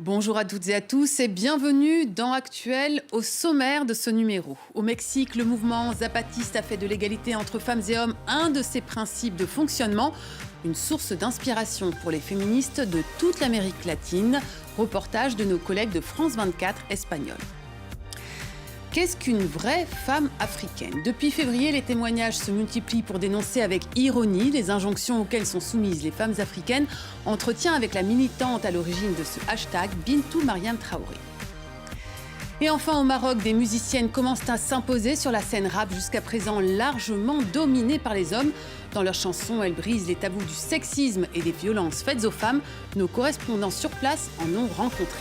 Bonjour à toutes et à tous et bienvenue dans Actuel au sommaire de ce numéro. Au Mexique, le mouvement zapatiste a fait de l'égalité entre femmes et hommes un de ses principes de fonctionnement, une source d'inspiration pour les féministes de toute l'Amérique latine. Reportage de nos collègues de France 24 espagnol. Qu'est-ce qu'une vraie femme africaine ? Depuis février, les témoignages se multiplient pour dénoncer avec ironie les injonctions auxquelles sont soumises les femmes africaines. Entretien avec la militante à l'origine de ce hashtag, Bintou Mariam Traoré. Et enfin, au Maroc, des musiciennes commencent à s'imposer sur la scène rap, jusqu'à présent largement dominée par les hommes. Dans leurs chansons, elles brisent les tabous du sexisme et des violences faites aux femmes. Nos correspondants sur place en ont rencontré.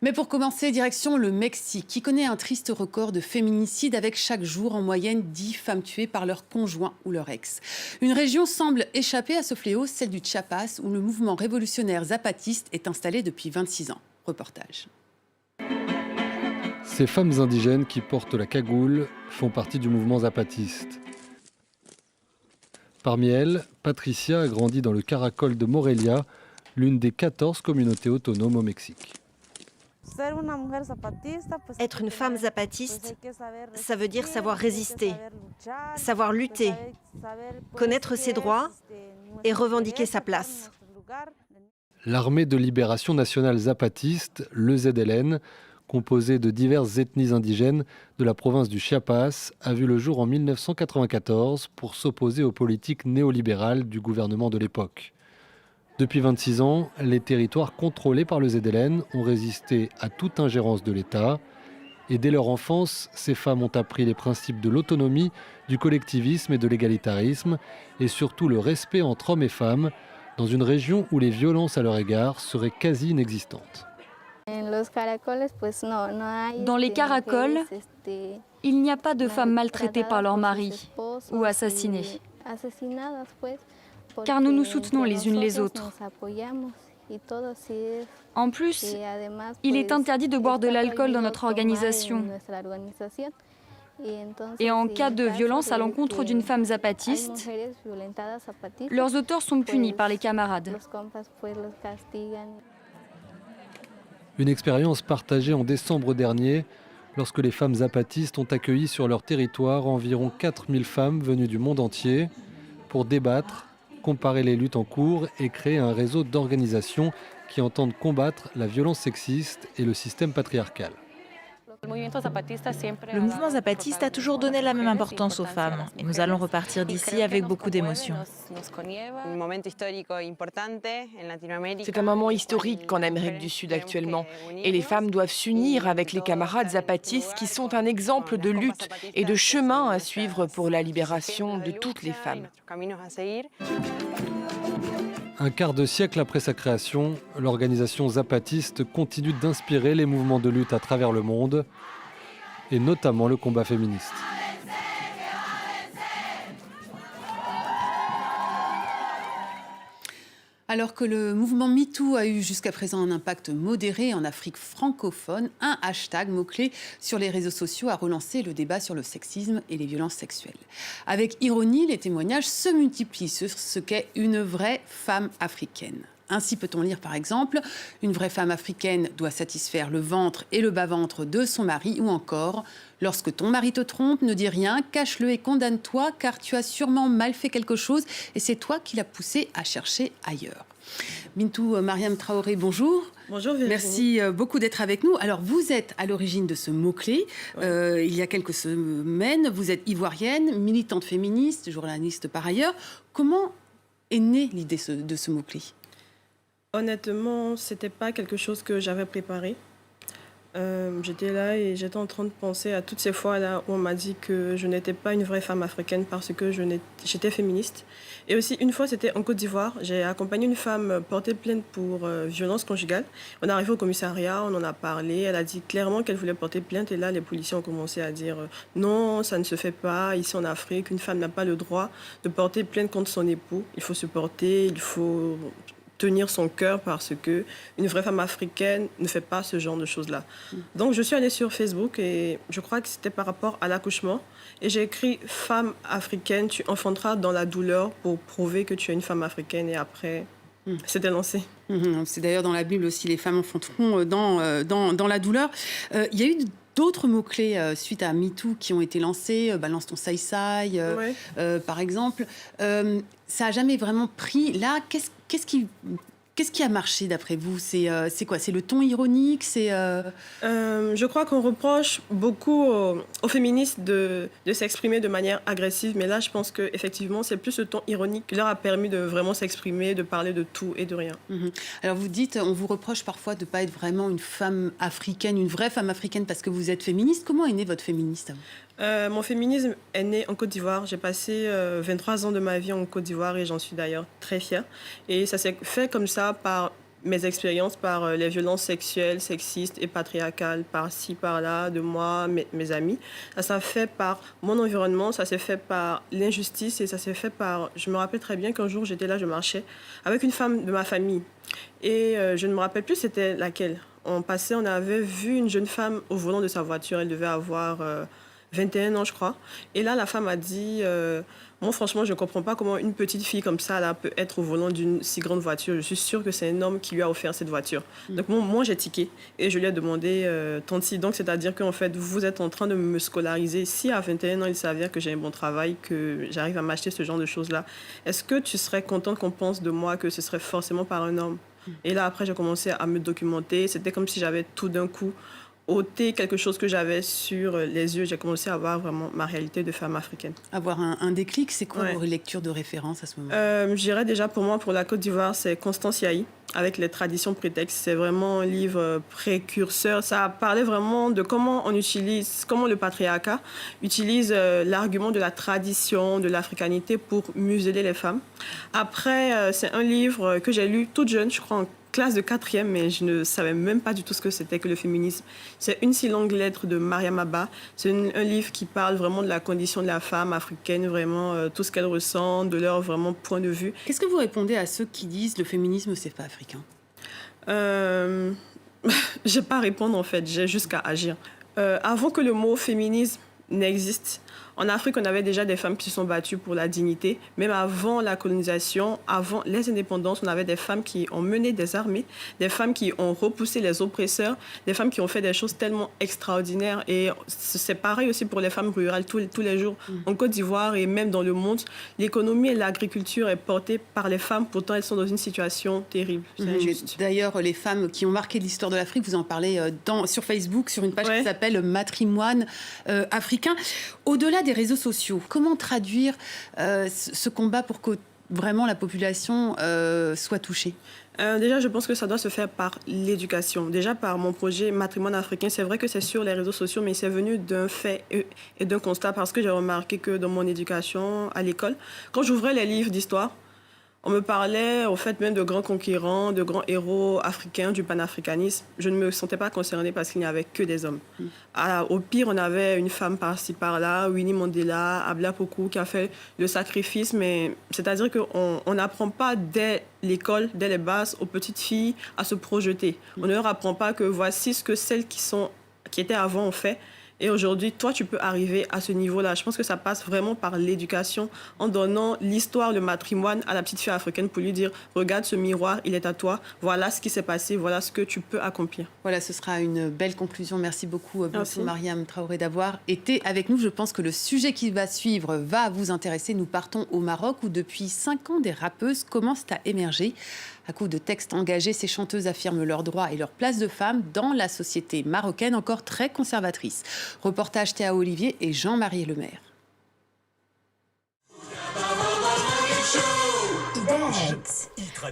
Mais pour commencer, direction le Mexique, qui connaît un triste record de féminicide avec chaque jour en moyenne 10 femmes tuées par leur conjoint ou leur ex. Une région semble échapper à ce fléau, celle du Chiapas, où le mouvement révolutionnaire zapatiste est installé depuis 26 ans. Reportage. Ces femmes indigènes qui portent la cagoule font partie du mouvement zapatiste. Parmi elles, Patricia a grandi dans le Caracol de Morelia, l'une des 14 communautés autonomes au Mexique. Être une femme zapatiste, ça veut dire savoir résister, savoir lutter, connaître ses droits et revendiquer sa place. L'armée de libération nationale zapatiste, le ZLN, composée de diverses ethnies indigènes de la province du Chiapas, a vu le jour en 1994 pour s'opposer aux politiques néolibérales du gouvernement de l'époque. Depuis 26 ans, les territoires contrôlés par le ZLN ont résisté à toute ingérence de l'État. Et dès leur enfance, ces femmes ont appris les principes de l'autonomie, du collectivisme et de l'égalitarisme, et surtout le respect entre hommes et femmes, dans une région où les violences à leur égard seraient quasi inexistantes. Dans les caracoles, il n'y a pas de femmes maltraitées par leur mari ou assassinées, car nous nous soutenons les unes les autres. En plus, il est interdit de boire de l'alcool dans notre organisation. Et en cas de violence à l'encontre d'une femme zapatiste, leurs auteurs sont punis par les camarades. Une expérience partagée en décembre dernier, lorsque les femmes zapatistes ont accueilli sur leur territoire environ 4000 femmes venues du monde entier pour débattre, comparer les luttes en cours et créer un réseau d'organisations qui entendent combattre la violence sexiste et le système patriarcal. Le mouvement zapatiste a toujours donné la même importance aux femmes et nous allons repartir d'ici avec beaucoup d'émotions. C'est un moment historique en Amérique du Sud actuellement et les femmes doivent s'unir avec les camarades zapatistes qui sont un exemple de lutte et de chemin à suivre pour la libération de toutes les femmes. Un quart de siècle après sa création, l'organisation zapatiste continue d'inspirer les mouvements de lutte à travers le monde, et notamment le combat féministe. Alors que le mouvement MeToo a eu jusqu'à présent un impact modéré en Afrique francophone, un hashtag mot-clé sur les réseaux sociaux a relancé le débat sur le sexisme et les violences sexuelles. Avec ironie, les témoignages se multiplient sur ce qu'est une vraie femme africaine. Ainsi peut-on lire par exemple « Une vraie femme africaine doit satisfaire le ventre et le bas-ventre de son mari » ou encore « Lorsque ton mari te trompe, ne dis rien, cache-le et condamne-toi car tu as sûrement mal fait quelque chose et c'est toi qui l'as poussé à chercher ailleurs ». Bintou Mariam Traoré, bonjour. Bonjour Virginie. Merci beaucoup d'être avec nous. Alors vous êtes à l'origine de ce mot-clé. Il y a quelques semaines, vous êtes ivoirienne, militante féministe, journaliste par ailleurs. Comment est née l'idée de ce mot-clé ? Honnêtement, c'était pas quelque chose que j'avais préparé. J'étais là et j'étais en train de penser à toutes ces fois là où on m'a dit que je n'étais pas une vraie femme africaine parce que j'étais féministe. Et aussi une fois, c'était en Côte d'Ivoire. J'ai accompagné une femme portée plainte pour violence conjugale. On est arrivé au commissariat, on en a parlé. Elle a dit clairement qu'elle voulait porter plainte. Et là, les policiers ont commencé à dire non, ça ne se fait pas. Ici en Afrique, une femme n'a pas le droit de porter plainte contre son époux. Il faut se porter, il faut tenir son cœur parce que une vraie femme africaine ne fait pas ce genre de choses-là. Donc, je suis allée sur Facebook et je crois que c'était par rapport à l'accouchement. Et j'ai écrit « Femme africaine, tu enfanteras dans la douleur pour prouver que tu es une femme africaine. » Et après, c'était lancé. C'est d'ailleurs dans la Bible aussi, les femmes enfanteront dans la douleur. Il y a eu d'autres mots-clés suite à MeToo qui ont été lancés, balance ton saï-saï, par exemple. Ça n'a jamais vraiment pris. Là, qu'est-ce qui a marché d'après vous ? C'est quoi ? C'est le ton ironique ? Je crois qu'on reproche beaucoup aux féministes de s'exprimer de manière agressive, mais là, je pense qu'effectivement, c'est plus le ton ironique qui leur a permis de vraiment s'exprimer, de parler de tout et de rien. Alors vous dites, on vous reproche parfois de ne pas être vraiment une femme africaine, une vraie femme africaine, parce que vous êtes féministe. Comment est né votre féminisme ? Mon féminisme est né en Côte d'Ivoire. J'ai passé 23 ans de ma vie en Côte d'Ivoire et j'en suis d'ailleurs très fière. Et ça s'est fait comme ça par mes expériences, par les violences sexuelles, sexistes et patriarcales, par-ci, par-là, de moi, mes amis. Ça s'est fait par mon environnement, ça s'est fait par l'injustice et ça s'est fait par... Je me rappelle très bien qu'un jour, j'étais là, je marchais avec une femme de ma famille. Et je ne me rappelle plus c'était laquelle. On avait vu une jeune femme au volant de sa voiture. Elle devait avoir... 21 ans, je crois. Et là, la femme a dit, moi, franchement, je ne comprends pas comment une petite fille comme ça là, peut être au volant d'une si grande voiture. Je suis sûre que c'est un homme qui lui a offert cette voiture. Donc, moi, j'ai tiqué et je lui ai demandé, Tanti, donc, c'est-à-dire qu'en fait, vous êtes en train de me scolariser. Si à 21 ans, il s'avère que j'ai un bon travail, que j'arrive à m'acheter ce genre de choses-là, est-ce que tu serais contente qu'on pense de moi que ce serait forcément par un homme ? Et là, après, j'ai commencé à me documenter. C'était comme si j'avais tout d'un coup ôter quelque chose que j'avais sur les yeux. J'ai commencé à voir vraiment ma réalité de femme africaine. Avoir un déclic, c'est quoi vos lectures de référence à ce moment ? Je dirais déjà pour moi, pour la Côte d'Ivoire, c'est Constance Yahi, avec les traditions prétextes. C'est vraiment un livre précurseur. Ça parlait vraiment de comment le patriarcat utilise l'argument de la tradition, de l'africanité pour museler les femmes. Après, c'est un livre que j'ai lu toute jeune, je crois en classe de 4e, mais je ne savais même pas du tout ce que c'était que le féminisme. C'est Une si longue lettre de Mariam Abba. C'est un livre qui parle vraiment de la condition de la femme africaine, vraiment tout ce qu'elle ressent, de leur vraiment point de vue. Qu'est-ce que vous répondez à ceux qui disent le féminisme, c'est pas africain ? J'ai pas à répondre en fait, j'ai juste qu'à agir. Avant que le mot féminisme n'existe, en Afrique, on avait déjà des femmes qui se sont battues pour la dignité. Même avant la colonisation, avant les indépendances, on avait des femmes qui ont mené des armées, des femmes qui ont repoussé les oppresseurs, des femmes qui ont fait des choses tellement extraordinaires. Et c'est pareil aussi pour les femmes rurales tous les jours. En Côte d'Ivoire et même dans le monde, l'économie et l'agriculture est portée par les femmes. Pourtant, elles sont dans une situation terrible. C'est injuste. D'ailleurs, les femmes qui ont marqué l'histoire de l'Afrique, vous en parlez sur Facebook, sur une page qui s'appelle Matrimoine africain. Au-delà des réseaux sociaux, comment traduire ce combat pour que vraiment la population soit touchée ? Déjà, je pense que ça doit se faire par l'éducation. Déjà, par mon projet Matrimoine africain, c'est vrai que c'est sur les réseaux sociaux, mais c'est venu d'un fait et d'un constat parce que j'ai remarqué que dans mon éducation à l'école, quand j'ouvrais les livres d'histoire, on me parlait au fait même de grands conquérants, de grands héros africains du panafricanisme. Je ne me sentais pas concernée parce qu'il n'y avait que des hommes. Au pire, on avait une femme par-ci, par-là, Winnie Mandela, Abla Poku, qui a fait le sacrifice. Mais c'est-à-dire qu'on n'apprend pas dès l'école, dès les bases, aux petites filles à se projeter. On ne leur apprend pas que voici ce que celles qui étaient avant ont fait. Et aujourd'hui, toi, tu peux arriver à ce niveau-là. Je pense que ça passe vraiment par l'éducation, en donnant l'histoire, le matrimoine à la petite fille africaine pour lui dire « Regarde ce miroir, il est à toi. Voilà ce qui s'est passé, voilà ce que tu peux accomplir. » Voilà, ce sera une belle conclusion. Merci beaucoup, Mariam Traoré, d'avoir été avec nous. Je pense que le sujet qui va suivre va vous intéresser. Nous partons au Maroc, où depuis 5 ans, des rappeuses commencent à émerger. À coup de textes engagés, ces chanteuses affirment leurs droits et leur place de femme dans la société marocaine, encore très conservatrice. Reportage Théa Olivier et Jean-Marie Lemaire.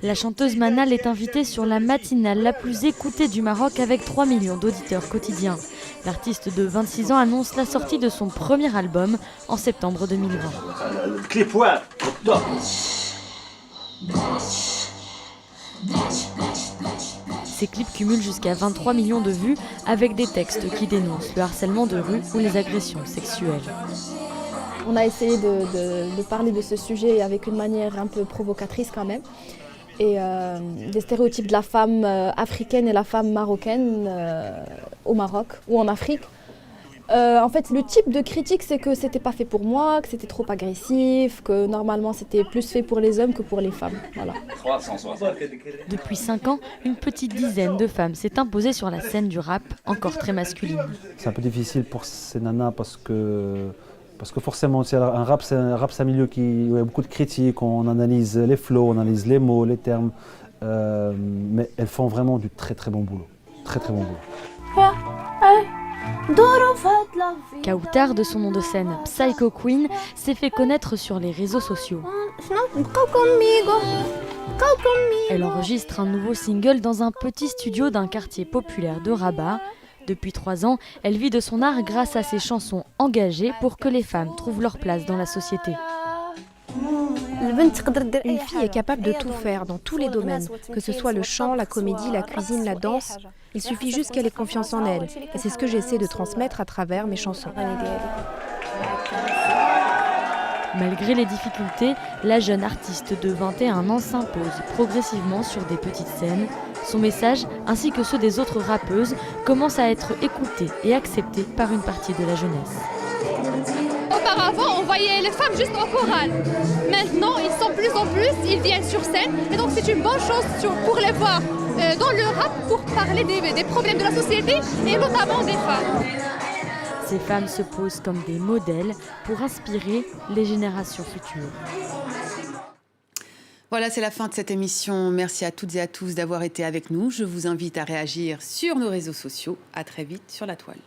La chanteuse Manal est invitée sur la matinale la plus écoutée du Maroc avec 3 millions d'auditeurs quotidiens. L'artiste de 26 ans annonce la sortie de son premier album en septembre 2020. Ces clips cumulent jusqu'à 23 millions de vues avec des textes qui dénoncent le harcèlement de rue ou les agressions sexuelles. On a essayé de parler de ce sujet avec une manière un peu provocatrice quand même. Et des stéréotypes de la femme africaine et la femme marocaine au Maroc ou en Afrique. En fait, le type de critique, c'est que c'était pas fait pour moi, que c'était trop agressif, que normalement c'était plus fait pour les hommes que pour les femmes. Voilà. Depuis 5 ans, une petite dizaine de femmes s'est imposée sur la scène du rap, encore très masculine. C'est un peu difficile pour ces nanas parce que forcément, un rap, c'est un milieu où il y a beaucoup de critiques, on analyse les flows, on analyse les mots, les termes, mais elles font vraiment du très très bon boulot. Très très bon boulot. Kautar, de son nom de scène Psycho Queen, s'est fait connaître sur les réseaux sociaux. Elle enregistre un nouveau single dans un petit studio d'un quartier populaire de Rabat. Depuis 3 ans, elle vit de son art grâce à ses chansons engagées pour que les femmes trouvent leur place dans la société. Une fille est capable de tout faire dans tous les domaines, que ce soit le chant, la comédie, la cuisine, la danse. Il suffit juste qu'elle ait confiance en elle. Et c'est ce que j'essaie de transmettre à travers mes chansons. Malgré les difficultés, la jeune artiste de 21 ans s'impose progressivement sur des petites scènes. Son message, ainsi que ceux des autres rappeuses, commencent à être écoutés et acceptés par une partie de la jeunesse. Auparavant, on voyait les femmes juste en chorale. Maintenant, ils sont plus en plus, ils viennent sur scène. Et donc, c'est une bonne chose pour les voir dans le rap pour parler des problèmes de la société et notamment des femmes. Ces femmes se posent comme des modèles pour inspirer les générations futures. Voilà, c'est la fin de cette émission. Merci à toutes et à tous d'avoir été avec nous. Je vous invite à réagir sur nos réseaux sociaux. À très vite sur la toile.